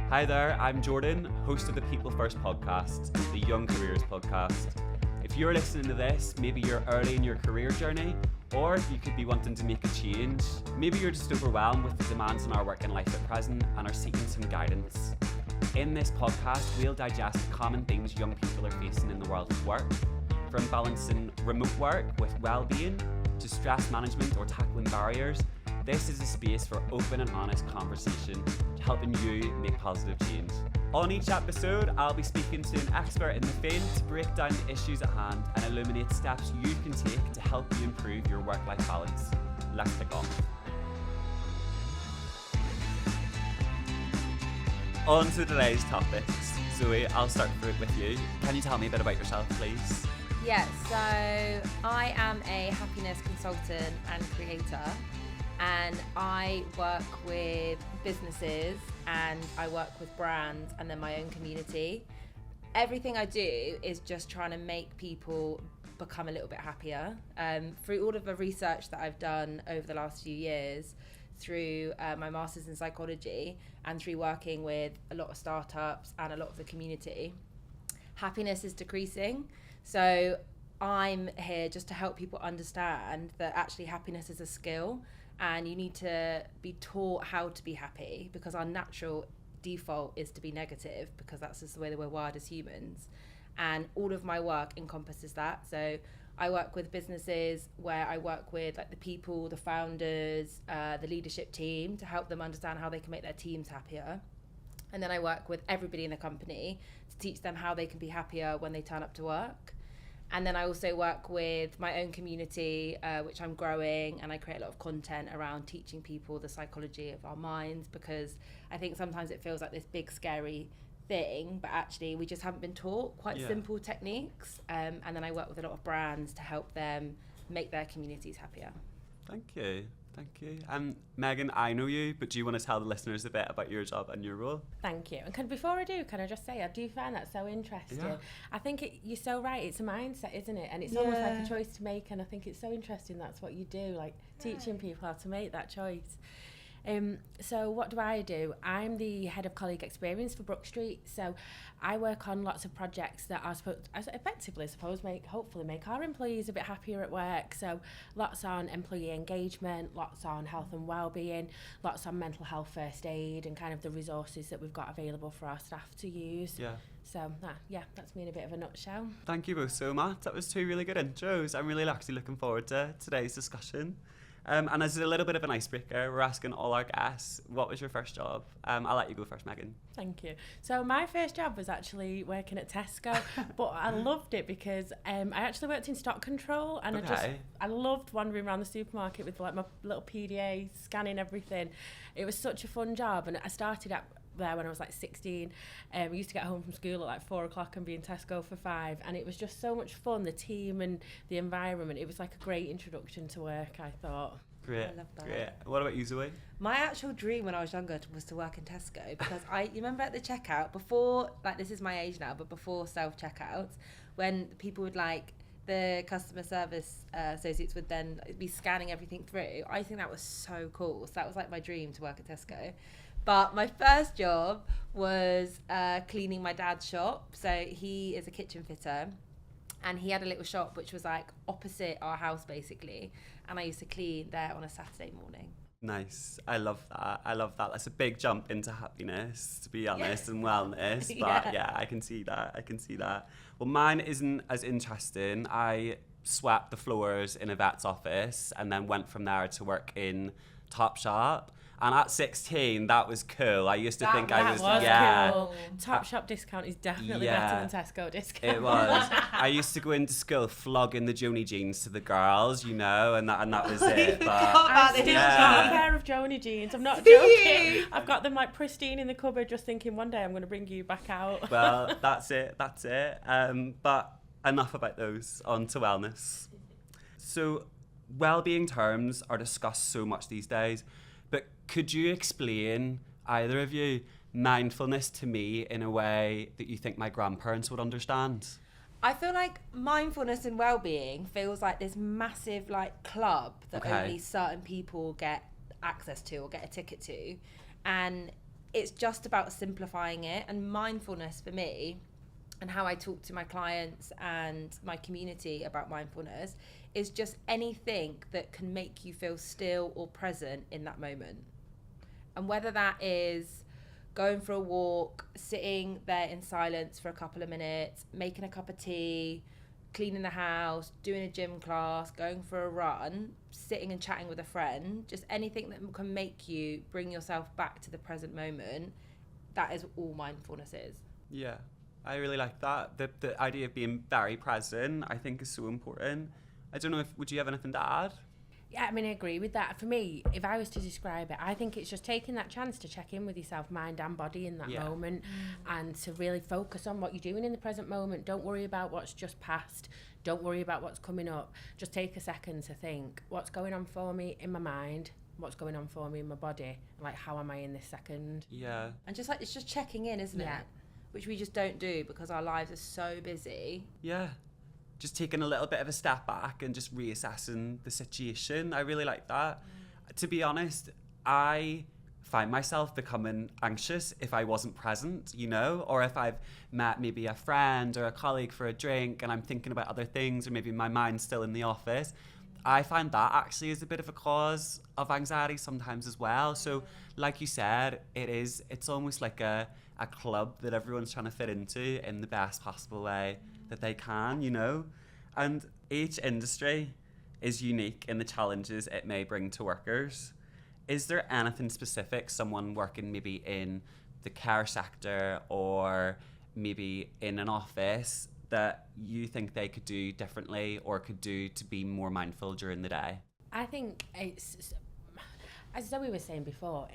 Hi there, I'm Jordan, host of the PeopleFirst Podcast, the Young Careers podcast. If you're listening to this, maybe you're early in your career journey, or you could be wanting to make a change. Maybe you're just overwhelmed with the demands in our work and life at present and are seeking some guidance. In this podcast, we'll digest the common themes young people are facing in the world of work, from balancing remote work with wellbeing to stress management or tackling barriers. This is a space for open and honest conversation, helping you make positive change. On each episode, I'll be speaking to an expert in the field to break down the issues at hand and illuminate steps you can take to help you improve your work-life balance. Let's kick off. On to today's topics. Zoe, I'll start with you. Can you tell me a bit about yourself, please? Yeah, so I am a happiness consultant and creator. And I work with businesses and I work with brands and then my own community. Everything I do is just trying to make people become a little bit happier. Through all of the research that I've done over the last few years, through my master's in psychology and through working with a lot of startups and a lot of the community, happiness is decreasing. So I'm here just to help people understand that actually happiness is a skill. And you need to be taught how to be happy, because our natural default is to be negative, because that's just the way that we're wired as humans. And all of my work encompasses that. So I work with businesses where I work with like the people, the founders, the leadership team, to help them understand how they can make their teams happier. And then I work with everybody in the company to teach them how they can be happier when they turn up to work. And then I also work with my own community, which I'm growing, and I create a lot of content around teaching people the psychology of our minds, because I think sometimes it feels like this big scary thing, but actually we just haven't been taught quite simple techniques. And then I work with a lot of brands to help them make their communities happier. Thank you. Megan, I know you, but do you want to tell the listeners a bit about your job and your role? Thank you. And before I do, can I just say, I do find that so interesting. Yeah. I think you're so right. It's a mindset, isn't it? And it's almost like a choice to make. And I think it's so interesting that's what you do, like teaching people how to make that choice. So what do? I'm the head of colleague experience for Brook Street. So I work on lots of projects that are hopefully make our employees a bit happier at work. So lots on employee engagement, lots on health and wellbeing, lots on mental health first aid, and kind of the resources that we've got available for our staff to use. Yeah. So that's me in a bit of a nutshell. Thank you both so much. That was two really good intros. I'm really actually looking forward to today's discussion. And as a little bit of an icebreaker, we're asking all our guests, what was your first job? I'll let you go first, Megan. Thank you. So my first job was actually working at Tesco, but I loved it because I actually worked in stock control, and I loved wandering around the supermarket with like my little PDA, scanning everything. It was such a fun job, and I started there when I was like 16. We used to get home from school at like 4:00 and be in Tesco for 5, and it was just so much fun, the team and the environment. It was like a great introduction to work, I thought. Great. I love that. Great. What about you, Zoe? My actual dream when I was younger was to work in Tesco, because you remember at the checkout before, like this is my age now, but before self-checkouts, when people would the customer service associates would then be scanning everything through. I think that was so cool. So that was like my dream, to work at Tesco. But my first job was cleaning my dad's shop. So he is a kitchen fitter, and he had a little shop which was like opposite our house basically. And I used to clean there on a Saturday morning. Nice. I love that. That's a big jump into happiness, to be honest, and wellness. But I can see that. Well, mine isn't as interesting. I swept the floors in a vet's office and then went from there to work in Topshop. And at 16, that was cool. I used to think I was cool. Topshop discount is definitely better than Tesco discount. It was. I used to go into school flogging the Joni jeans to the girls, and that was it. But I've still got a pair of Joni jeans. I'm not joking. I've got them like pristine in the cupboard, just thinking one day I'm going to bring you back out. Well, that's it. But enough about those. On to wellness. So, well-being terms are discussed so much these days. But could you explain, either of you, mindfulness to me in a way that you think my grandparents would understand? I feel like mindfulness and wellbeing feels like this massive like club that only certain people get access to or get a ticket to. And it's just about simplifying it. And mindfulness for me, and how I talk to my clients and my community about mindfulness, is just anything that can make you feel still or present in that moment. And whether that is going for a walk, sitting there in silence for a couple of minutes, making a cup of tea, cleaning the house, doing a gym class, going for a run, sitting and chatting with a friend, just anything that can make you bring yourself back to the present moment, that is all mindfulness is. Yeah, I really like that. The idea of being very present, I think, is so important. I don't know would you have anything to add? Yeah, I mean, I agree with that. For me, if I was to describe it, I think it's just taking that chance to check in with yourself, mind and body, in that moment, and to really focus on what you're doing in the present moment. Don't worry about what's just passed. Don't worry about what's coming up. Just take a second to think, what's going on for me in my mind? What's going on for me in my body? Like, how am I in this second? Yeah. And just like, it's just checking in, isn't it? Which we just don't do because our lives are so busy. Yeah. Just taking a little bit of a step back and just reassessing the situation. I really like that. To be honest, I find myself becoming anxious if I wasn't present, you know, or if I've met maybe a friend or a colleague for a drink and I'm thinking about other things, or maybe my mind's still in the office. I find that actually is a bit of a cause of anxiety sometimes as well. So like you said, it's almost like a club that everyone's trying to fit into in the best possible way that they can, you know. And each industry is unique in the challenges it may bring to workers. Is there anything specific, someone working maybe in the care sector or maybe in an office, that you think they could do differently or could do to be more mindful during the day? I think it's, as Zoe was saying before,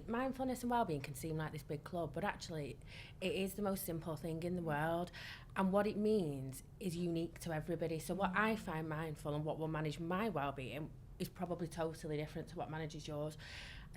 mindfulness and wellbeing can seem like this big club, but actually it is the most simple thing in the world, and what it means is unique to everybody. So what I find mindful and what will manage my wellbeing is probably totally different to what manages yours.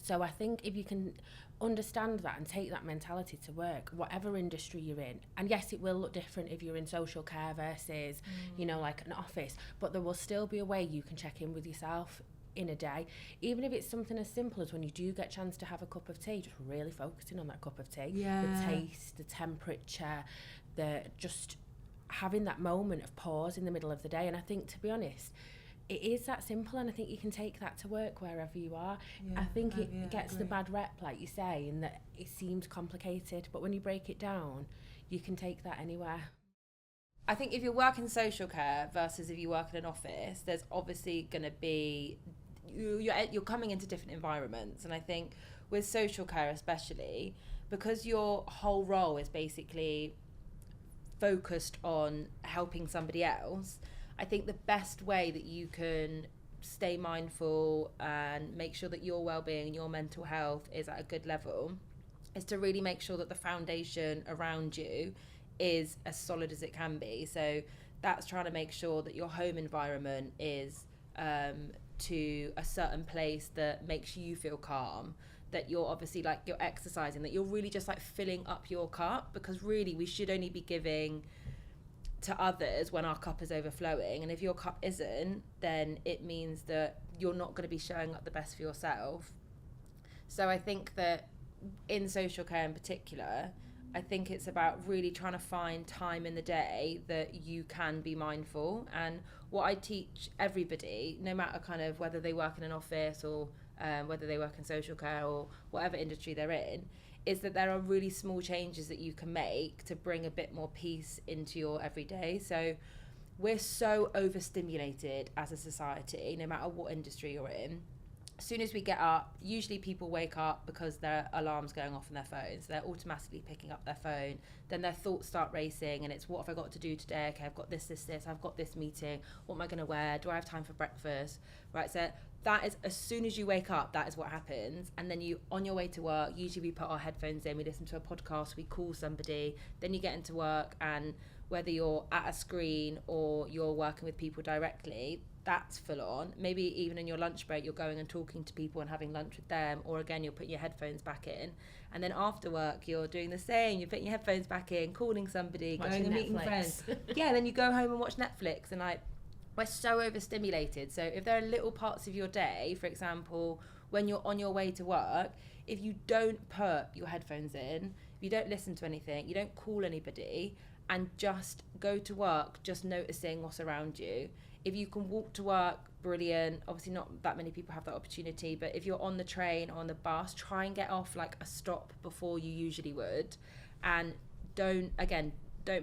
So I think if you can understand that and take that mentality to work, whatever industry you're in, and yes, it will look different if you're in social care versus, you know, like an office, but there will still be a way you can check in with yourself in a day, even if it's something as simple as when you do get a chance to have a cup of tea, just really focusing on that cup of tea, the taste, the temperature, the just having that moment of pause in the middle of the day. And I think, to be honest, it is that simple, and I think you can take that to work wherever you are. I think it gets the bad rep, like you say, in that it seems complicated, but when you break it down, you can take that anywhere. I think if you're working social care versus if you work in an office, there's obviously going to be, you're coming into different environments. And I think with social care especially, because your whole role is basically focused on helping somebody else, I think the best way that you can stay mindful and make sure that your well-being and your mental health is at a good level is to really make sure that the foundation around you is as solid as it can be. So that's trying to make sure that your home environment is to a certain place that makes you feel calm, that you're obviously like you're exercising, that you're really just like filling up your cup, because really we should only be giving to others when our cup is overflowing. And if your cup isn't, then it means that you're not going to be showing up the best for yourself. So I think that in social care in particular, I think it's about really trying to find time in the day that you can be mindful. And what I teach everybody, no matter kind of whether they work in an office or whether they work in social care or whatever industry they're in, is that there are really small changes that you can make to bring a bit more peace into your everyday. So we're so overstimulated as a society, no matter what industry you're in. As soon as we get up, usually people wake up because their alarm's going off on their phones. They're automatically picking up their phone. Then their thoughts start racing and it's, what have I got to do today? Okay, I've got this, I've got this meeting. What am I going to wear? Do I have time for breakfast? Right, so that is, as soon as you wake up, that is what happens. And then you, on your way to work, usually we put our headphones in, we listen to a podcast, we call somebody, then you get into work, and whether you're at a screen or you're working with people directly, that's full on. Maybe even in your lunch break, you're going and talking to people and having lunch with them, or again, you're putting your headphones back in. And then after work, you're doing the same. You're putting your headphones back in, calling somebody, Watching going and Netflix. meeting friends. Yeah, then you go home and watch Netflix, and like, we're so overstimulated. So if there are little parts of your day, for example, when you're on your way to work, if you don't put your headphones in, if you don't listen to anything, you don't call anybody, and just go to work, just noticing what's around you. If you can walk to work, brilliant. Obviously not that many people have that opportunity, but if you're on the train or on the bus, try and get off like a stop before you usually would, and don't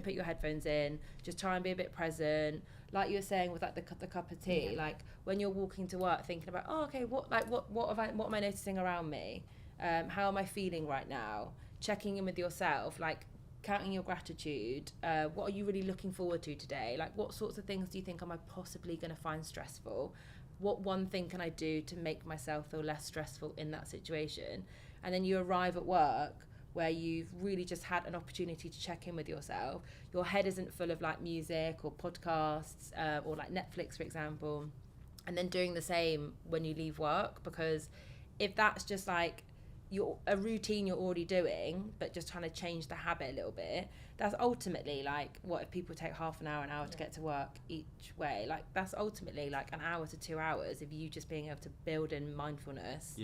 put your headphones in. Just try and be a bit present, like you were saying with like the cup of tea. Like when you're walking to work, thinking about, oh, okay, what am I noticing around me? How am I feeling right now? Checking in with yourself, like counting your gratitude. What are you really looking forward to today? Like, what sorts of things do you think am I possibly going to find stressful? What one thing can I do to make myself feel less stressful in that situation? And then you arrive at work where you've really just had an opportunity to check in with yourself. Your head isn't full of like music or podcasts or like Netflix, for example. And then doing the same when you leave work, because if that's just like a routine you're already doing, but just trying to change the habit a little bit, that's ultimately like, what if people take half an hour to get to work each way? Like, that's ultimately like an hour to 2 hours of you just being able to build in mindfulness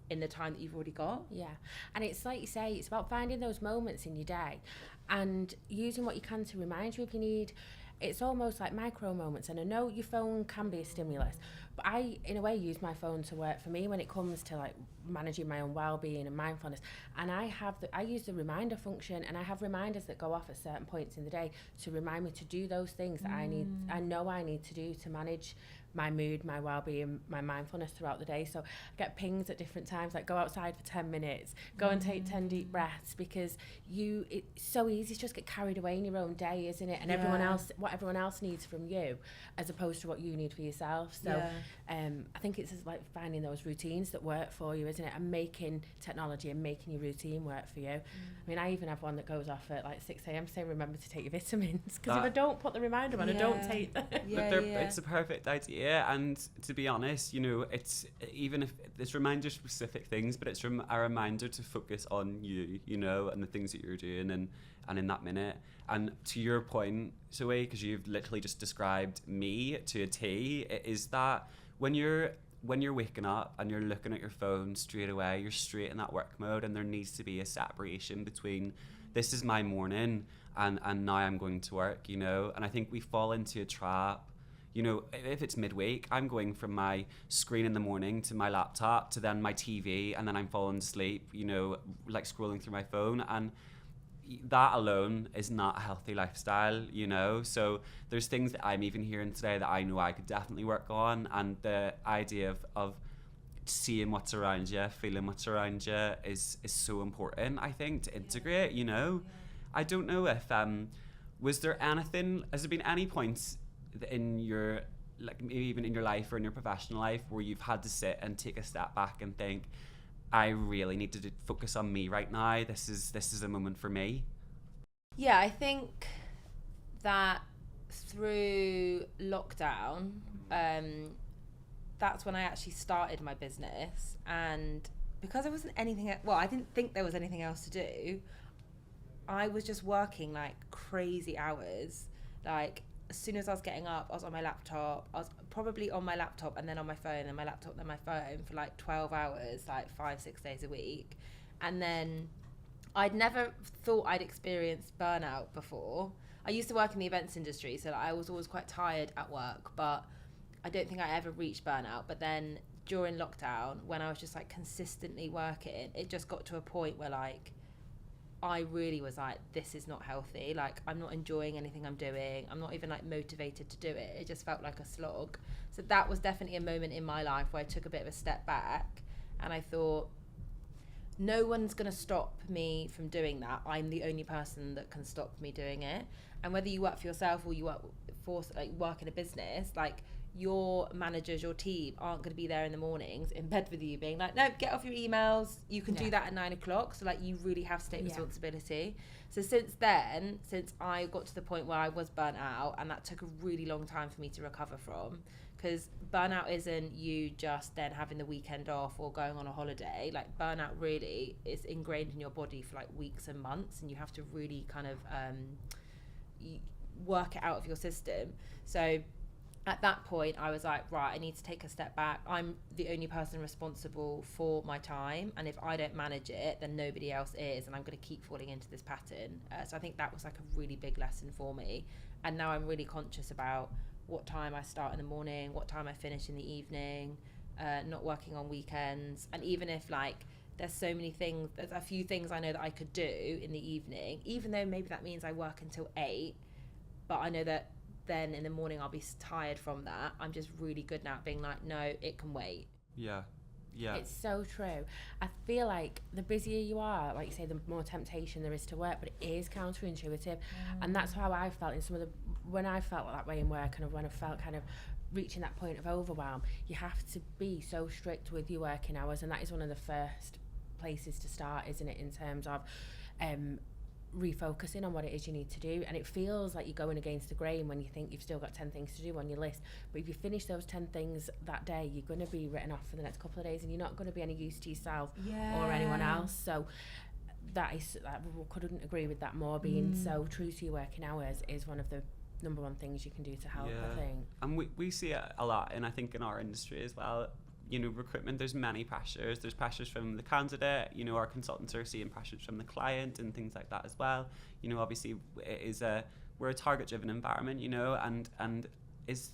in the time that you've already got. Yeah. And it's like you say, it's about finding those moments in your day and using what you can to remind you if you need. It's almost like micro moments, and I know your phone can be a stimulus, but I, in a way, use my phone to work for me when it comes to like managing my own well-being and mindfulness. And I use the reminder function, and I have reminders that go off at certain points in the day to remind me to do those things that I know I need to do to manage my mood, my well-being, my mindfulness throughout the day. So I get pings at different times, like go outside for 10 minutes, go and take 10 deep breaths, because it's so easy to just get carried away in your own day, isn't it? And what everyone else needs from you as opposed to what you need for yourself. So I think it's just like finding those routines that work for you, isn't it? And making technology and making your routine work for you. I mean, I even have one that goes off at like 6 a.m. saying remember to take your vitamins, because if I don't put the reminder on, I don't take them. It's a perfect idea. And to be honest, you know, it's, even if it's reminder specific things, but it's a reminder to focus on you know, and the things that you're doing and in that minute. And to your point, Zoe, because you've literally just described me to a T, it is that when you're waking up and you're looking at your phone straight away, you're straight in that work mode, and there needs to be a separation between this is my morning and now I'm going to work, you know. And I think we fall into a trap. You know, if it's midweek, I'm going from my screen in the morning to my laptop to then my TV, and then I'm falling asleep, you know, like scrolling through my phone. And that alone is not a healthy lifestyle, you know. So there's things that I'm even hearing today that I know I could definitely work on. And the idea of seeing what's around you, feeling what's around you is so important, I think, to integrate, you know. I don't know if, has there been any points in your, like maybe even in your life or in your professional life, where you've had to sit and take a step back and think, I really need to focus on me right now, this is a moment for me? Yeah, I think that through lockdown, that's when I actually started my business. And because there wasn't anything, I didn't think there was anything else to do, I was just working like crazy hours. Like, as soon as I was getting up, I was on my laptop. I was probably on my laptop and then on my phone, and my laptop, then my phone, for like 12 hours, like 5-6 days a week. And then I'd never thought I'd experienced burnout before. I used to work in the events industry, so I was always quite tired at work, but I don't think I ever reached burnout. But then during lockdown, when I was just like consistently working, it just got to a point where like I really was like, this is not healthy. Like, I'm not enjoying anything I'm doing. I'm not even like motivated to do it. It just felt like a slog. So that was definitely a moment in my life where I took a bit of a step back, and I thought, no one's going to stop me from doing that. I'm the only person that can stop me doing it. And whether you work for yourself or you work in a business, like, your managers, your team aren't going to be there in the mornings in bed with you being like, no, get off your emails, you can do that at 9 o'clock. So like, you really have to take responsibility. So since I got to the point where I was burnt out, and that took a really long time for me to recover from, because burnout isn't you just then having the weekend off or going on a holiday. Like, burnout really is ingrained in your body for like weeks and months, and you have to really kind of work it out of your system. So at that point I was like, right, I need to take a step back. I'm the only person responsible for my time, and if I don't manage it, then nobody else is, and I'm going to keep falling into this pattern. So I think that was like a really big lesson for me, and now I'm really conscious about what time I start in the morning, what time I finish in the evening, not working on weekends. And even if like there's so many things, there's a few things I know that I could do in the evening, even though maybe that means I work until 8, but I know that then in the morning I'll be tired from that. I'm just really good now at being like, no, it can wait. Yeah. It's so true. I feel like the busier you are, like you say, the more temptation there is to work, but it is counterintuitive. And that's how I felt in some of the, when I felt that way in work, and when I felt kind of reaching that point of overwhelm, you have to be so strict with your working hours, and that is one of the first places to start, isn't it, in terms of refocusing on what it is you need to do. And it feels like you're going against the grain when you think you've still got 10 things to do on your list, but if you finish those 10 things that day, you're going to be written off for the next couple of days, and you're not going to be any use to yourself or anyone else. So that is, I couldn't agree with that more. Being so true to your working hours is one of the number one things you can do to help, I think. And we see it a lot, and I think in our industry as well, you know, recruitment, there's many pressures. There's pressures from the candidate, you know, our consultants are seeing pressures from the client and things like that as well. You know, obviously it is we're a target driven environment, you know, and is,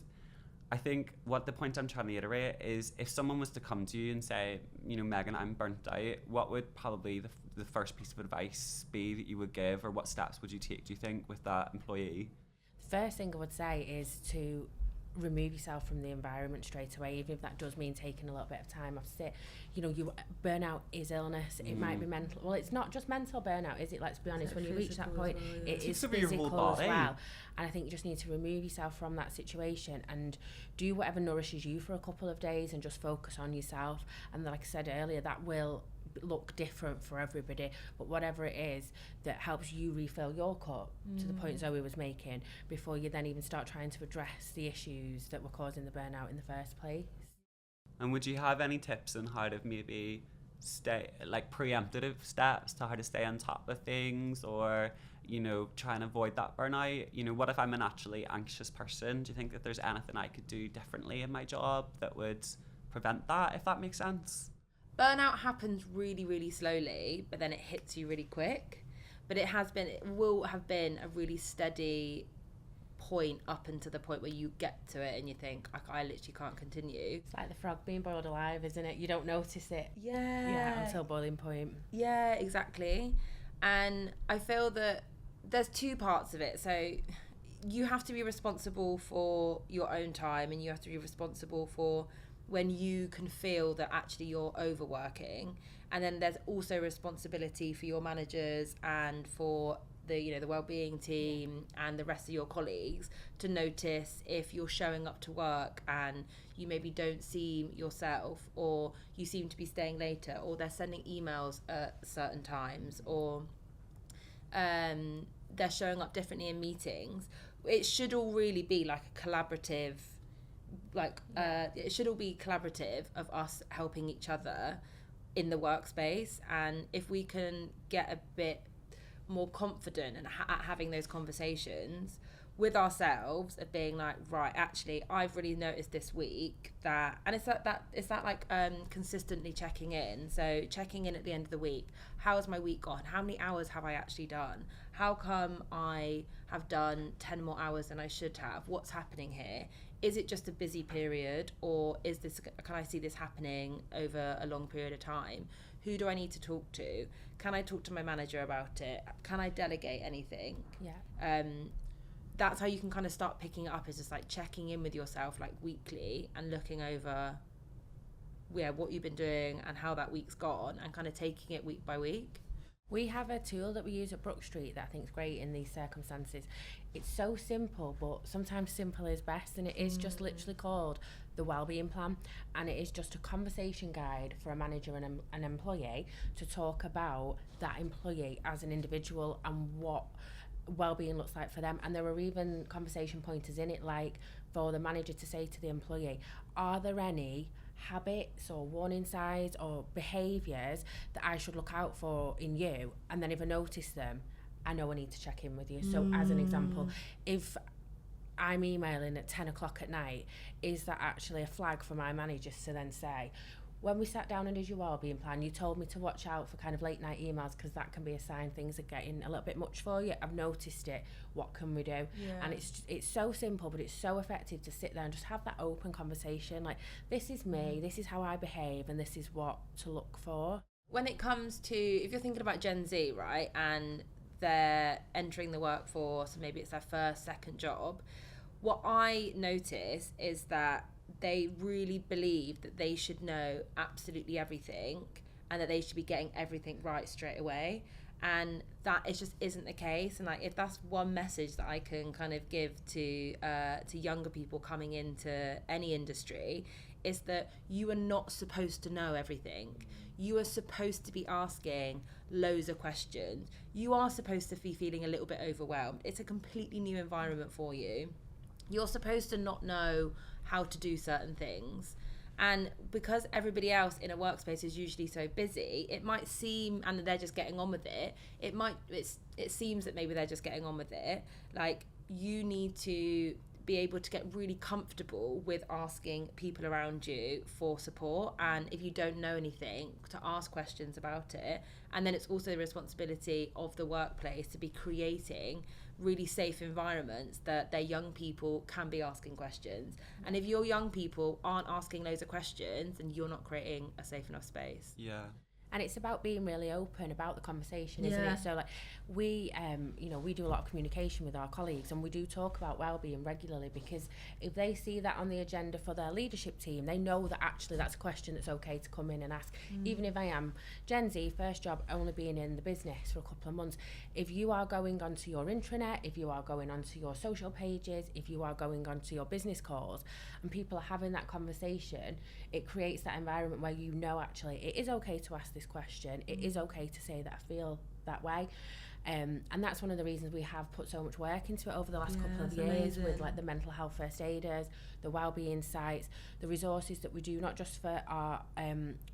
I think what the point I'm trying to iterate is, if someone was to come to you and say, you know, Megan, I'm burnt out, what would probably the first piece of advice be that you would give, or what steps would you take, do you think, with that employee? First thing I would say is to remove yourself from the environment straight away, even if that does mean taking a little bit of time off sick. You know, burnout is illness. It might be mental. Well, it's not just mental burnout, is it? Let's be honest. When you reach that point, it is physical as well. And I think you just need to remove yourself from that situation and do whatever nourishes you for a couple of days, and just focus on yourself. And like I said earlier, that will look different for everybody, but whatever it is that helps you refill your cup, to the point Zoe was making, before you then even start trying to address the issues that were causing the burnout in the first place. And would you have any tips on how to maybe stay, like preemptive steps to how to stay on top of things, or, you know, try and avoid that burnout? You know, what if I'm a naturally anxious person? Do you think that there's anything I could do differently in my job that would prevent that, if that makes sense? Burnout happens really, really slowly, but then it hits you really quick. But it will have been a really steady point up until the point where you get to it and you think, I literally can't continue. It's like the frog being boiled alive, isn't it? You don't notice it. Yeah, until boiling point. Yeah, exactly. And I feel that there's two parts of it. So you have to be responsible for your own time, and you have to be responsible for when you can feel that actually you're overworking. And then there's also responsibility for your managers and for the, you know, the wellbeing team and the rest of your colleagues to notice if you're showing up to work and you maybe don't seem yourself, or you seem to be staying later, or they're sending emails at certain times, or they're showing up differently in meetings. It should all really be like a collaborative, it should all be collaborative of us helping each other in the workspace. And if we can get a bit more confident and at having those conversations with ourselves, of being like, right, actually I've really noticed this week that, and it's that consistently checking in. So checking in at the end of the week, how has my week gone, how many hours have I actually done, how come I have done 10 more hours than I should have, what's happening here? Is it just a busy period, or can I see this happening over a long period of time? Who do I need to talk to? Can I talk to my manager about it? Can I delegate anything? Yeah. That's how you can kind of start picking it up, is just like checking in with yourself like weekly and looking over what you've been doing and how that week's gone, and kind of taking it week by week. We have a tool that we use at Brook Street that I think is great in these circumstances. It's so simple, but sometimes simple is best, and it is just literally called the wellbeing plan, and it is just a conversation guide for a manager and an employee to talk about that employee as an individual and what wellbeing looks like for them. And there are even conversation pointers in it, like for the manager to say to the employee, are there any habits or warning signs or behaviours that I should look out for in you? And then if I notice them, I know I need to check in with you. So as an example, if I'm emailing at 10 o'clock at night, is that actually a flag for my managers to then say, when we sat down and did your wellbeing plan, you told me to watch out for kind of late night emails because that can be a sign things are getting a little bit much for you. I've noticed it. What can we do? Yeah. And it's so simple, but it's so effective to sit there and just have that open conversation. Like, this is me, this is how I behave, and this is what to look for. When it comes to, if you're thinking about Gen Z, right, and they're entering the workforce, and maybe it's their first, second job, what I notice is that they really believe that they should know absolutely everything and that they should be getting everything right straight away, and that just isn't the case. And like, if that's one message that I can kind of give to younger people coming into any industry, is that you are not supposed to know everything. You are supposed to be asking loads of questions. You are supposed to be feeling a little bit overwhelmed. It's a completely new environment for you. You're supposed to not know how to do certain things. And because everybody else in a workspace is usually so busy, it might seem, and they're just getting on with it, it seems that maybe they're just getting on with it. Like, you need to be able to get really comfortable with asking people around you for support, and if you don't know anything, to ask questions about it. And then it's also the responsibility of the workplace to be creating really safe environments that their young people can be asking questions. And if your young people aren't asking loads of questions, then you're not creating a safe enough space. Yeah. And it's about being really open about the conversation, isn't it? So like, we do a lot of communication with our colleagues, and we do talk about wellbeing regularly, because if they see that on the agenda for their leadership team, they know that actually that's a question that's okay to come in and ask. Even if I am Gen Z, first job, only being in the business for a couple of months, if you are going onto your intranet, if you are going onto your social pages, if you are going onto your business calls, and people are having that conversation, it creates that environment where you know actually it is okay to ask this question, it is okay to say that I feel that way. And that's one of the reasons we have put so much work into it over the last couple of years, with like the mental health first aiders, the wellbeing sites, the resources that we do, not just for our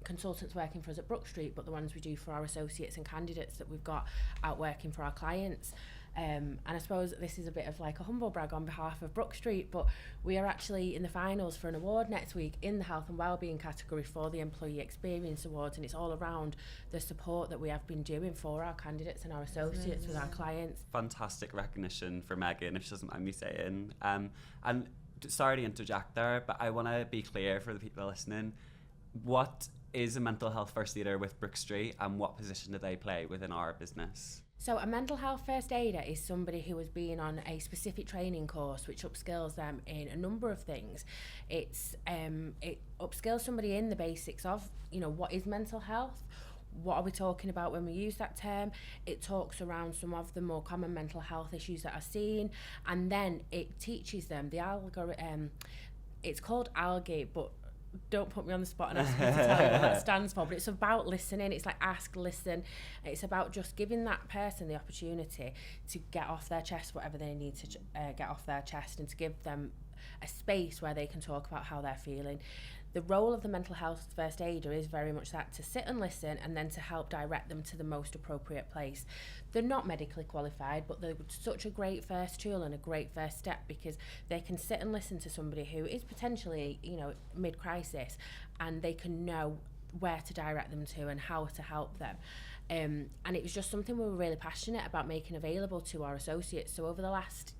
consultants working for us at Brook Street, but the ones we do for our associates and candidates that we've got out working for our clients. And I suppose this is a bit of like a humble brag on behalf of Brook Street, but we are actually in the finals for an award next week in the health and wellbeing category for the Employee Experience Awards, and it's all around the support that we have been doing for our candidates and our associates with our clients. Fantastic recognition for Megan, if she doesn't mind me saying. And sorry to interject there, but I want to be clear for the people listening. What is a mental health first aider with Brook Street, and what position do they play within our business? So a mental health first aider is somebody who has been on a specific training course which upskills them in a number of things. It upskills somebody in the basics of, what is mental health? What are we talking about when we use that term? It talks around some of the more common mental health issues that are seen, and then it teaches them the algorithm. It's called ALGAE, but don't put me on the spot and ask me to tell you what that stands for, but it's about listening. It's like ask, listen. It's about just giving that person the opportunity to get off their chest whatever they need to get off their chest, and to give them a space where they can talk about how they're feeling. The role of the mental health first aider is very much that, to sit and listen, and then to help direct them to the most appropriate place. They're not medically qualified, but they're such a great first tool and a great first step, because they can sit and listen to somebody who is potentially, mid-crisis, and they can know where to direct them to and how to help them. And it was just something we were really passionate about making available to our associates. So over the last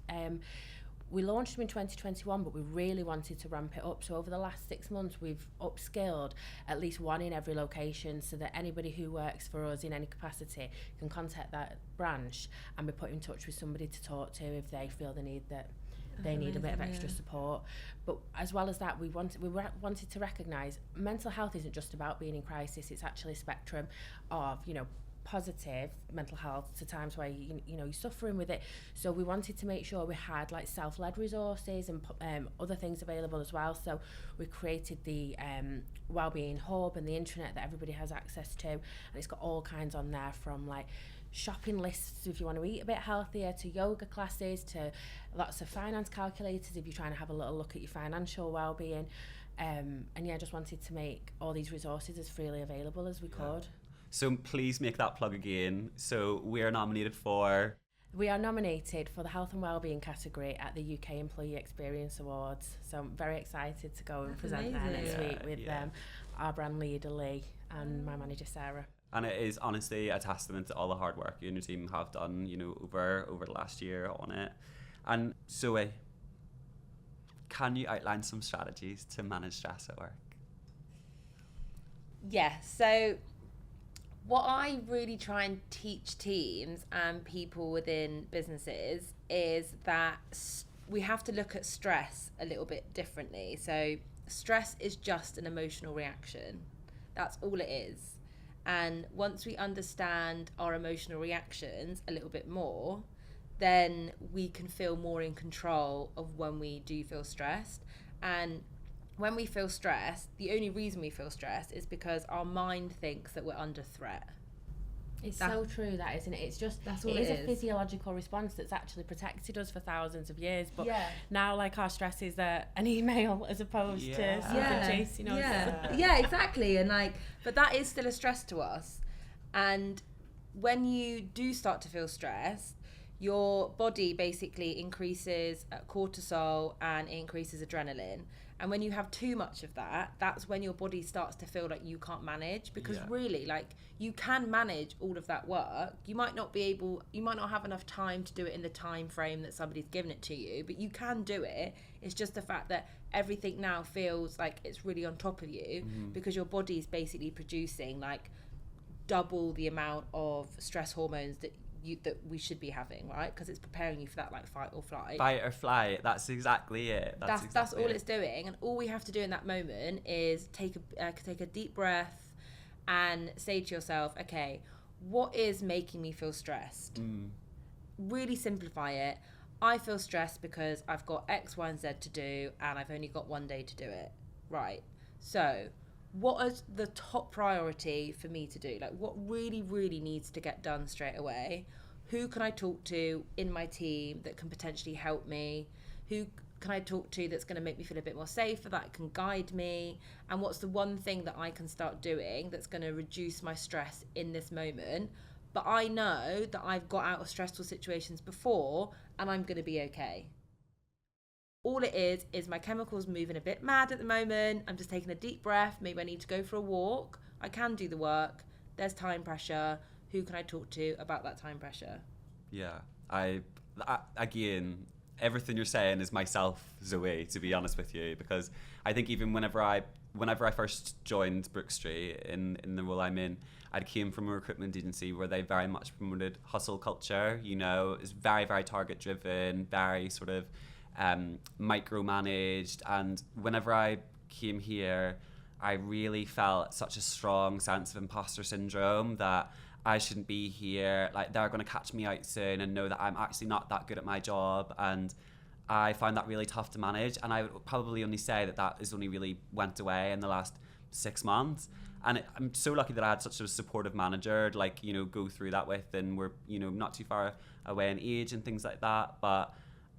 we launched them in 2021, but we really wanted to ramp it up. So over the last 6 months, we've upskilled at least one in every location, so that anybody who works for us in any capacity can contact that branch and be put in touch with somebody to talk to if they feel the need that they need a bit of extra support. But as well as that, we wanted to recognise mental health isn't just about being in crisis. It's actually a spectrum of, positive mental health to times where you're suffering with it. So we wanted to make sure we had like self-led resources and other things available as well. So we created the wellbeing hub and the intranet that everybody has access to, and it's got all kinds on there, from like shopping lists if you want to eat a bit healthier, to yoga classes, to lots of finance calculators if you're trying to have a little look at your financial well-being. And just wanted to make all these resources as freely available as we could. So please make that plug again. So we are nominated for We are nominated for the Health and Wellbeing category at the UK Employee Experience Awards. So I'm very excited to go and present there next week with our brand leader Lee and my manager Sarah. And it is honestly a testament to all the hard work you and your team have done, you know, over the last year on it. And Zoe, can you outline some strategies to manage stress at work? Yeah, so what I really try and teach teams and people within businesses is that we have to look at stress a little bit differently. So stress is just an emotional reaction. That's all it is. And once we understand our emotional reactions a little bit more, then we can feel more in control of when we do feel stressed. And when we feel stressed, the only reason we feel stressed is because our mind thinks that we're under threat. It's so true, that, isn't it? It's just, it is a physiological response that's actually protected us for thousands of years. But now, like, our stress is an email as opposed to something chasing us. Yeah, exactly. And like, but that is still a stress to us. And when you do start to feel stressed, your body basically increases cortisol and it increases adrenaline. And when you have too much of that, that's when your body starts to feel like you can't manage, because really, like, you can manage all of that work. You might not have enough time to do it in the time frame that somebody's given it to you, but you can do it. It's just the fact that everything now feels like it's really on top of you, because your body's basically producing like double the amount of stress hormones that we should be having, right? Because it's preparing you for that, like, fight or flight. Fight or flight. That's exactly it. That's all it's doing. And all we have to do in that moment is take a deep breath and say to yourself, okay, what is making me feel stressed? Really simplify it. I feel stressed because I've got X, Y, and Z to do, and I've only got one day to do it. Right. So what is the top priority for me to do? Like, what really, really needs to get done straight away? Who can I talk to in my team that can potentially help me? Who can I talk to that's going to make me feel a bit more safer, that can guide me? And what's the one thing that I can start doing that's going to reduce my stress in this moment? But I know that I've got out of stressful situations before and I'm going to be okay. All it is my chemicals moving a bit mad at the moment. I'm just taking a deep breath. Maybe I need to go for a walk. I can do the work. There's time pressure. Who can I talk to about that time pressure? Yeah, I again, everything you're saying is myself, Zoe, to be honest with you, because I think even whenever I first joined Brook Street in the role I'm in, I came from a recruitment agency where they very much promoted hustle culture. You know, it's very, very target driven, very sort of micromanaged. And whenever I came here, I really felt such a strong sense of imposter syndrome that I shouldn't be here, like they're going to catch me out soon and know that I'm actually not that good at my job. And I found that really tough to manage, and I would probably only say that is only really went away in the last 6 months. And I'm so lucky that I had such a supportive manager, like, you know, go through that with, and we're, you know, not too far away in age and things like that. But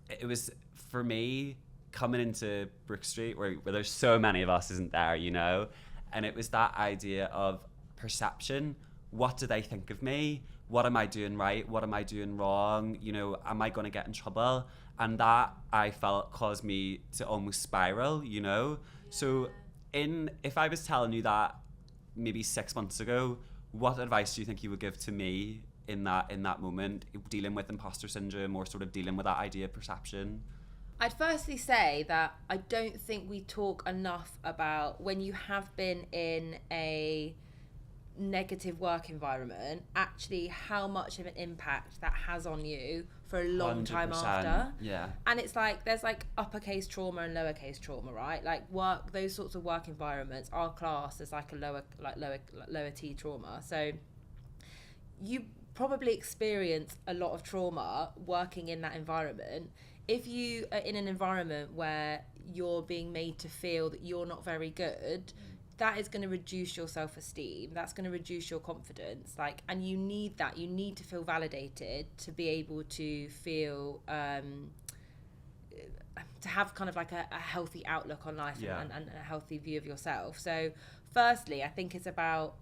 it was, for me, coming into Brook Street where there's so many of us, isn't there, you know? And it was that idea of perception. What do they think of me? What am I doing right? What am I doing wrong? You know, am I going to get in trouble? And that, I felt, caused me to almost spiral, you know? Yeah. So if I was telling you that maybe 6 months ago, what advice do you think you would give to me in that moment, dealing with imposter syndrome or sort of dealing with that idea of perception? I'd firstly say that I don't think we talk enough about when you have been in a negative work environment, actually how much of an impact that has on you for a long 100%. Time after. Yeah. And it's like there's like uppercase trauma and lowercase trauma, right? Like those sorts of work environments are classed as like a lower T trauma. So you probably experience a lot of trauma working in that environment. If you are in an environment where you're being made to feel that you're not very good, that is going to reduce your self-esteem. That's going to reduce your confidence. And you need that. You need to feel validated to be able to feel, to have kind of like a healthy outlook on life and a healthy view of yourself. So firstly, I think it's about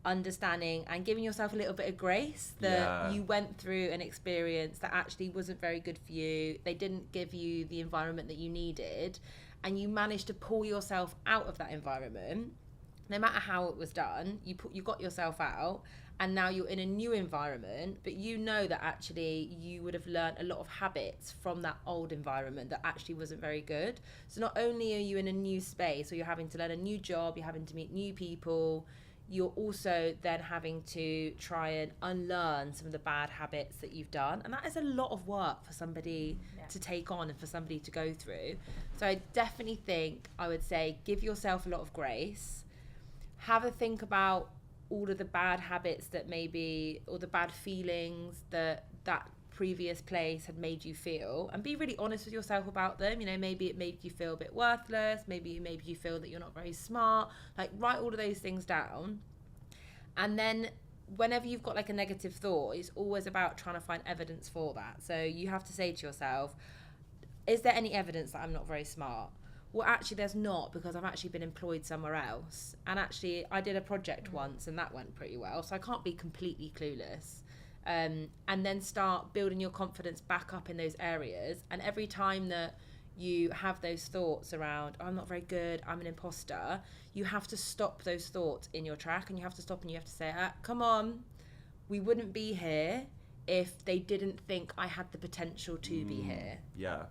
understanding and giving yourself a little bit of grace that you went through an experience that actually wasn't very good for you. They didn't give you the environment that you needed, and you managed to pull yourself out of that environment. No matter how it was done, you got yourself out, and now you're in a new environment, but you know that actually you would have learned a lot of habits from that old environment that actually wasn't very good. So not only are you in a new space, or you're having to learn a new job, you're having to meet new people, you're also then having to try and unlearn some of the bad habits that you've done. And that is a lot of work for somebody to take on and for somebody to go through. So I definitely think I would say give yourself a lot of grace. Have a think about all of the bad habits that maybe, or the bad feelings that previous place had made you feel, and be really honest with yourself about them. You know, maybe it made you feel a bit worthless, maybe you feel that you're not very smart. Like, write all of those things down, and then whenever you've got like a negative thought, it's always about trying to find evidence for that. So you have to say to yourself, is there any evidence that I'm not very smart? Well, actually there's not, because I've actually been employed somewhere else, and actually I did a project once and that went pretty well, so I can't be completely clueless. And then start building your confidence back up in those areas. And every time that you have those thoughts around, oh, I'm not very good, I'm an imposter, you have to stop those thoughts in your track, and you have to stop and you have to say, come on, we wouldn't be here if they didn't think I had the potential to be here. Yeah,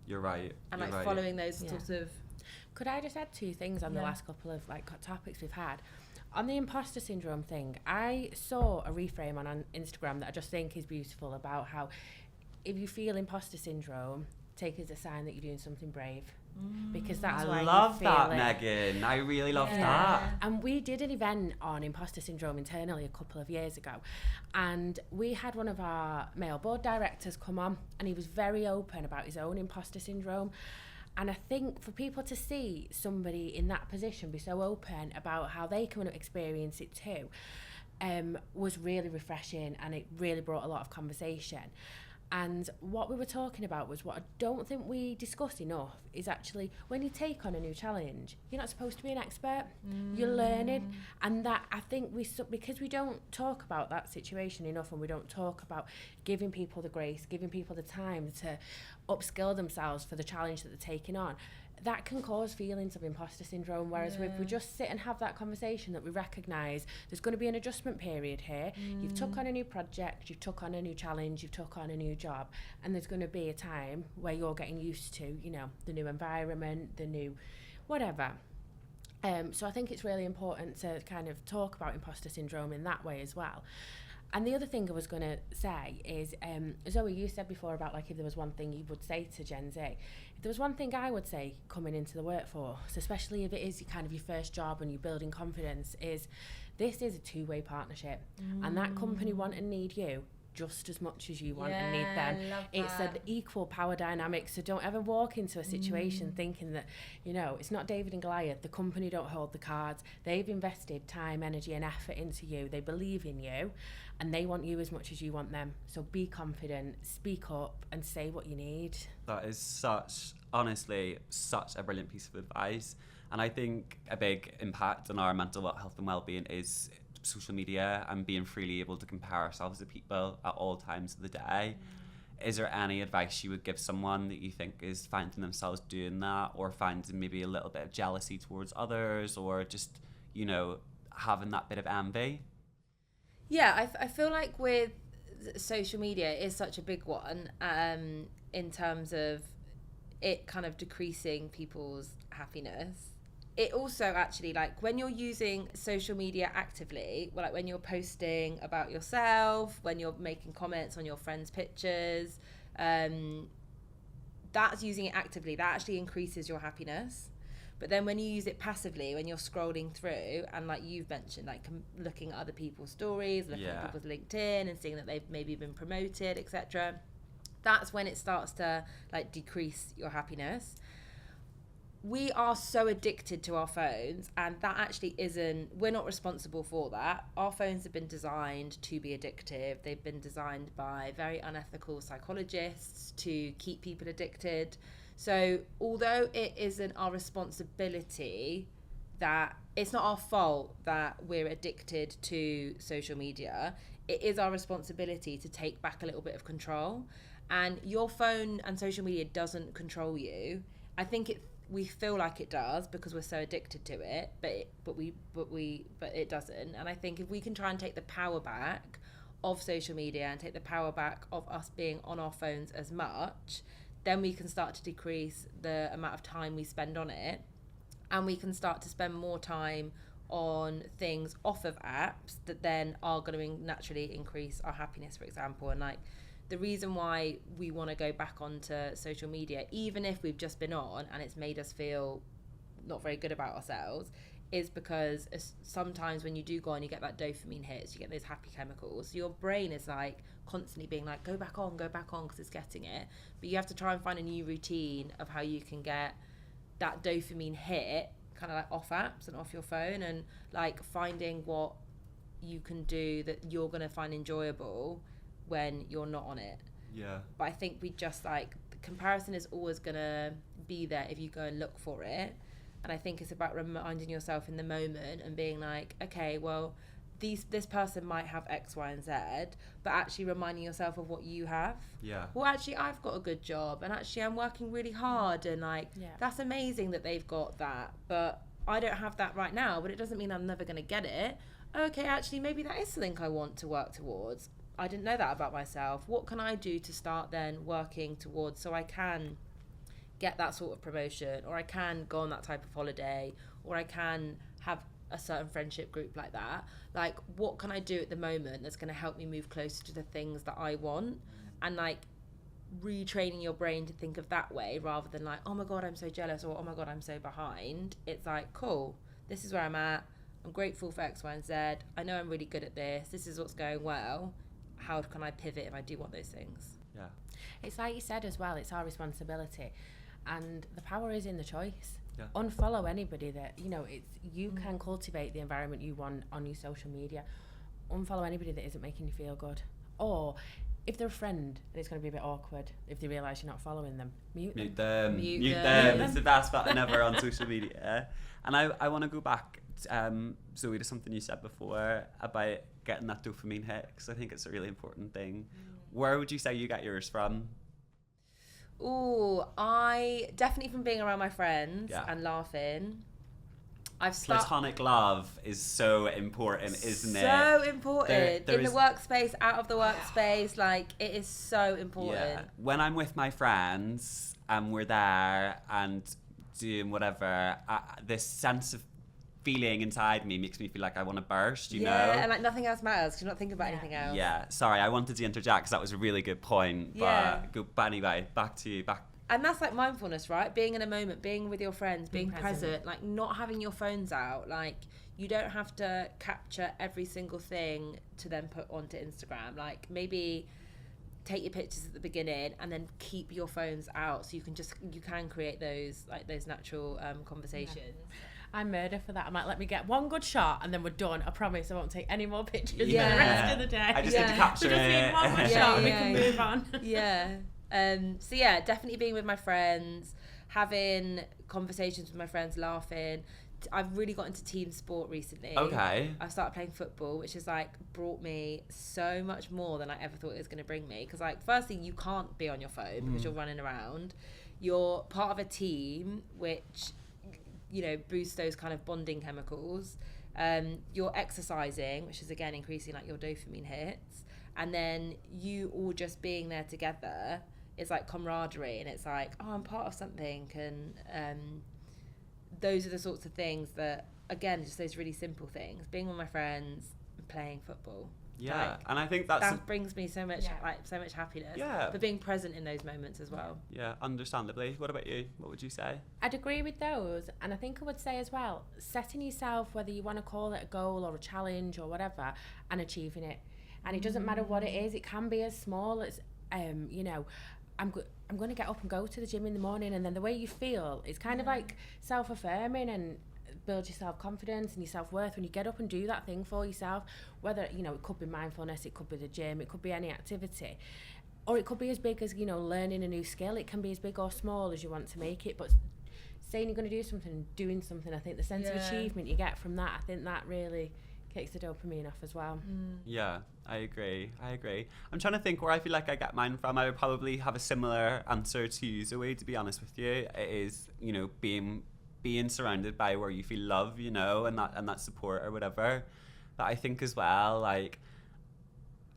you're right. And you're like right. following those sort of... Could I just add two things on the last couple of like topics we've had? On the imposter syndrome thing, I saw a reframe on Instagram that I just think is beautiful, about how if you feel imposter syndrome, take it as a sign that you're doing something brave. Because that's why I love you feel that, it. Megan. I really love that. And we did an event on imposter syndrome internally a couple of years ago, and we had one of our male board directors come on, and he was very open about his own imposter syndrome. And I think for people to see somebody in that position be so open about how they can experience it too, was really refreshing, and it really brought a lot of conversation. And what we were talking about was what I don't think we discuss enough is actually when you take on a new challenge, you're not supposed to be an expert. You're learning. And that, I think because we don't talk about that situation enough, and we don't talk about giving people the grace, giving people the time to upskill themselves for the challenge that they're taking on, that can cause feelings of imposter syndrome. Whereas if we just sit and have that conversation, that we recognise there's going to be an adjustment period here. You've took on a new project, you've took on a new challenge, you've took on a new job, and there's going to be a time where you're getting used to, you know, the new environment, the new whatever. So I think it's really important to kind of talk about imposter syndrome in that way as well. And the other thing I was going to say is, Zoe, you said before about like if there was one thing you would say to Gen Z. If there was one thing I would say coming into the workforce, especially if it is kind of your first job and you're building confidence, is this is a two-way partnership. And that company want and need you just as much as you want and need them. It's an equal power dynamic, so don't ever walk into a situation thinking that, you know, it's not David and Goliath. The company don't hold the cards. They've invested time, energy and effort into you. They believe in you, and they want you as much as you want them. So be confident, speak up and say what you need. That is honestly such a brilliant piece of advice. And I think a big impact on our mental health and well-being is social media and being freely able to compare ourselves to people at all times of the day. Is there any advice you would give someone that you think is finding themselves doing that, or finding maybe a little bit of jealousy towards others, or just, you know, having that bit of envy? Yeah, I feel like with social media is such a big one, in terms of it kind of decreasing people's happiness. It also actually, like, when you're using social media actively, well, like when you're posting about yourself, when you're making comments on your friends' pictures, that's using it actively. That actually increases your happiness. But then when you use it passively, when you're scrolling through, and like you've mentioned, like looking at other people's stories, looking at people's LinkedIn and seeing that they've maybe been promoted, etc., that's when it starts to like decrease your happiness. We are so addicted to our phones, and that actually we're not responsible for that. Our phones have been designed to be addictive. They've been designed by very unethical psychologists to keep people addicted. So although it isn't our responsibility that it's not our fault that we're addicted to social media. It is our responsibility to take back a little bit of control. And your phone and social media doesn't control you. I think we feel like it does because we're so addicted to it, but it doesn't. And I think if we can try and take the power back of social media and take the power back of us being on our phones as much, then we can start to decrease the amount of time we spend on it, and we can start to spend more time on things off of apps that then are going to naturally increase our happiness, for example. And like, the reason why we want to go back onto social media, even if we've just been on and it's made us feel not very good about ourselves, is because sometimes when you do go on, you get that dopamine hits, you get those happy chemicals. So your brain is like constantly being like, go back on, because it's getting it. But you have to try and find a new routine of how you can get that dopamine hit kind of like off apps and off your phone, and like finding what you can do that you're going to find enjoyable when you're not on it. Yeah. But I think we just like, the comparison is always going to be there if you go and look for it. And I think it's about reminding yourself in the moment and being like, okay, well, this person might have X, Y, and Z, but actually reminding yourself of what you have. Yeah. Well, actually, I've got a good job, and actually I'm working really hard, and like, that's amazing that they've got that, but I don't have that right now, but it doesn't mean I'm never going to get it. Okay, actually, maybe that is something I want to work towards. I didn't know that about myself. What can I do to start then working towards, so I can get that sort of promotion, or I can go on that type of holiday, or I can have a certain friendship group like that? Like, what can I do at the moment that's going to help me move closer to the things that I want? And like retraining your brain to think of that way, rather than like, oh my God, I'm so jealous, or oh my God, I'm so behind. It's like, cool, this is where I'm at. I'm grateful for X, Y, and Z. I know I'm really good at this. This is what's going well. How can I pivot if I do want those things? Yeah. It's like you said as well, it's our responsibility. And the power is in the choice. Yeah. Unfollow anybody that, you can cultivate the environment you want on your social media. Unfollow anybody that isn't making you feel good. Or if they're a friend and it's going to be a bit awkward, if they realise you're not following them, mute them. It's the best button ever on social media. And I want to go back, Zoe, to something you said before about getting that dopamine hit, because I think it's a really important thing. Where would you say you get yours from? I definitely from being around my friends and laughing. Platonic love is so important, isn't it? So important. In the workspace, out of the workspace, like, it is so important. Yeah. When I'm with my friends and we're there and doing whatever, this sense of feeling inside me makes me feel like I want to burst, you know? Yeah, and like nothing else matters because you're not thinking about anything else. Yeah, sorry, I wanted to interject because that was a really good point. But anyway, back to you. And that's like mindfulness, right? Being in a moment, being with your friends, being present, like not having your phones out. Like, you don't have to capture every single thing to then put onto Instagram. Like, maybe take your pictures at the beginning and then keep your phones out so you can create those natural conversations. Yeah. I'm murder for that. I'm like, let me get one good shot and then we're done. I promise I won't take any more pictures for the rest of the day. I just need to capture it. We just need one good shot and we can move on. So yeah, definitely being with my friends, having conversations with my friends, laughing. I've really got into team sport recently. Okay. I've started playing football, which has like brought me so much more than I ever thought it was going to bring me. Because like, firstly, you can't be on your phone because you're running around. You're part of a team, which, boosts those kind of bonding chemicals. You're exercising, which is again increasing like your dopamine hits. And then you all just being there together, it's like camaraderie, and it's like, oh, I'm part of something. And those are the sorts of things that, again, just those really simple things. Being with my friends, playing football. Yeah, like, and I think that brings me so much so much happiness. Yeah. For being present in those moments as well. Yeah, understandably. What about you? What would you say? I'd agree with those, and I think I would say as well, setting yourself, whether you want to call it a goal or a challenge or whatever, and achieving it. And it doesn't matter what it is. It can be as small as, I'm going to get up and go to the gym in the morning, and then the way you feel, it's kind of like self-affirming and build your self-confidence and your self-worth when you get up and do that thing for yourself. Whether, it could be mindfulness, it could be the gym, it could be any activity. Or it could be as big as, learning a new skill. It can be as big or small as you want to make it. But saying you're going to do something and doing something. I think the sense of achievement you get from that, I think that really kicks the dopamine off as well. Yeah, I agree. I'm trying to think where I feel like I get mine from. I would probably have a similar answer to you, Zoe, to be honest with you. It is, you know, being surrounded by where you feel love, you know, and that support or whatever. But I think as well, like,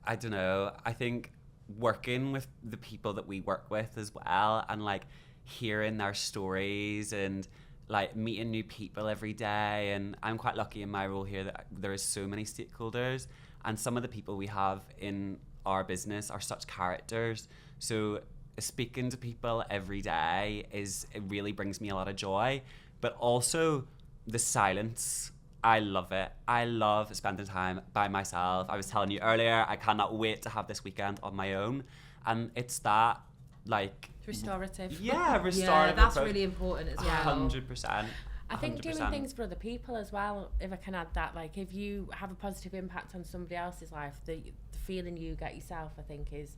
I don't know, I think working with the people that we work with as well, and like hearing their stories and like meeting new people every day. And I'm quite lucky in my role here that there is so many stakeholders, and some of the people we have in our business are such characters. So speaking to people every day it really brings me a lot of joy. But also the silence, I love it. I love spending time by myself. I was telling you earlier, I cannot wait to have this weekend on my own. And it's that, like... restorative. Yeah, restorative. Yeah, that's really important as well. 100%. I think doing things for other people as well, if I can add that, like if you have a positive impact on somebody else's life, the feeling you get yourself, I think, is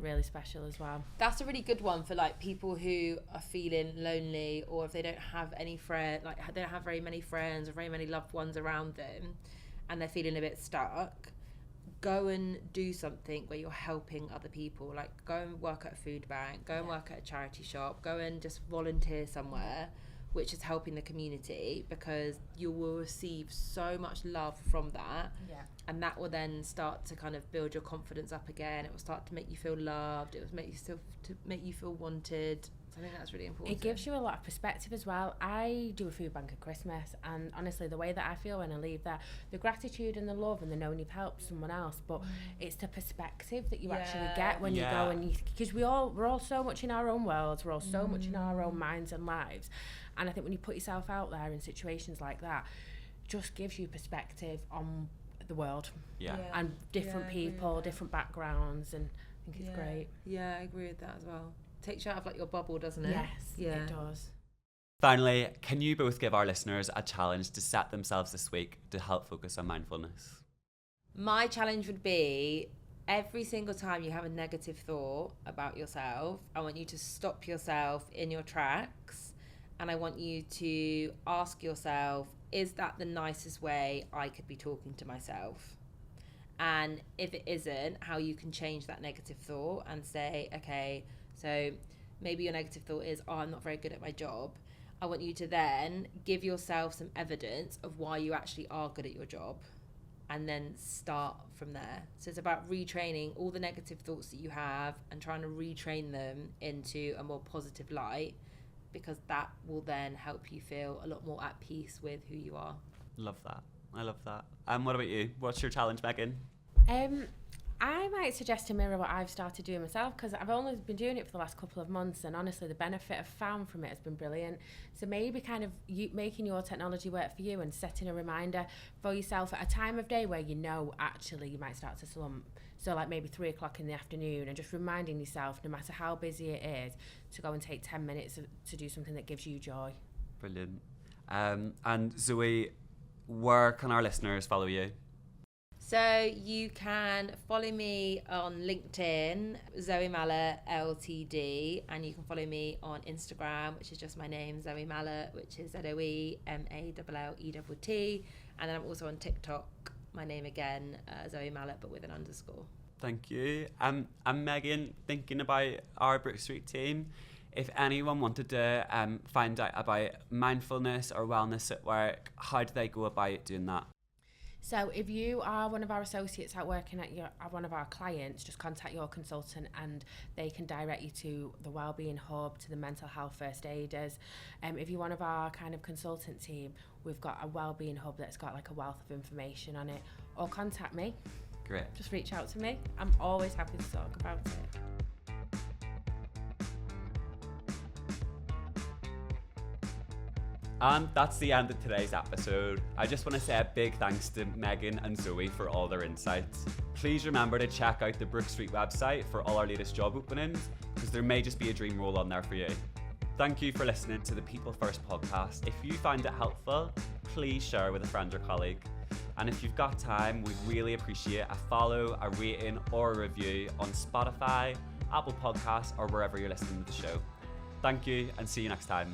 really special as well. That's a really good one for like people who are feeling lonely, or if they don't have any friends, like they don't have very many friends or very many loved ones around them, and they're feeling a bit stuck. Go and do something where you're helping other people. Like go and work at a food bank, go and work at a charity shop, go and just volunteer somewhere, which is helping the community, because you will receive so much love from that. And that will then start to kind of build your confidence up again. It will start to make you feel loved. It will make you feel wanted. So I think that's really important. It gives you a lot of perspective as well. I do a food bank at Christmas, and honestly, the way that I feel when I leave there, the gratitude and the love and the knowing you've helped someone else, but it's the perspective that you actually get when you go, and because we're all so much in our own worlds, we're all so much in our own minds and lives. And I think when you put yourself out there in situations like that, just gives you perspective on the world and different people, different backgrounds, and I think it's great. Yeah, I agree with that as well. Takes you out of like your bubble, doesn't it? Yes, it does. Finally, can you both give our listeners a challenge to set themselves this week to help focus on mindfulness? My challenge would be, every single time you have a negative thought about yourself, I want you to stop yourself in your tracks, and I want you to ask yourself, is that the nicest way I could be talking to myself? And if it isn't, how you can change that negative thought and say, okay, so maybe your negative thought is, oh, I'm not very good at my job. I want you to then give yourself some evidence of why you actually are good at your job, and then start from there. So it's about retraining all the negative thoughts that you have and trying to retrain them into a more positive light, because that will then help you feel a lot more at peace with who you are. Love that. I love that. What about you? What's your challenge, Megan? I might suggest to mirror what I've started doing myself, because I've only been doing it for the last couple of months, and honestly the benefit I've found from it has been brilliant. So maybe kind of making your technology work for you and setting a reminder for yourself at a time of day where you know actually you might start to slump. So like maybe 3 o'clock in the afternoon, and just reminding yourself, no matter how busy it is, to go and take 10 minutes to do something that gives you joy. Brilliant. And Zoe, where can our listeners follow you? So you can follow me on LinkedIn, Zoe Mallett LTD, and you can follow me on Instagram, which is just my name, Zoe Mallett, which is ZoeMallet, and then I'm also on TikTok, my name again, Zoe Mallett, but with an underscore. Thank you. I'm Megan, thinking about our Brook Street team. If anyone wanted to find out about mindfulness or wellness at work, how do they go about doing that? So if you are one of our associates out working at one of our clients, just contact your consultant and they can direct you to the wellbeing hub, to the mental health first aiders. If you're one of our kind of consultant team, we've got a wellbeing hub that's got like a wealth of information on it. Or contact me. Great. Just reach out to me. I'm always happy to talk about it. And that's the end of today's episode. I just want to say a big thanks to Megan and Zoe for all their insights. Please remember to check out the Brook Street website for all our latest job openings, because there may just be a dream role on there for you. Thank you for listening to the PeopleFirst Podcast. If you find it helpful, please share with a friend or colleague. And if you've got time, we'd really appreciate a follow, a rating, or a review on Spotify, Apple Podcasts, or wherever you're listening to the show. Thank you, and see you next time.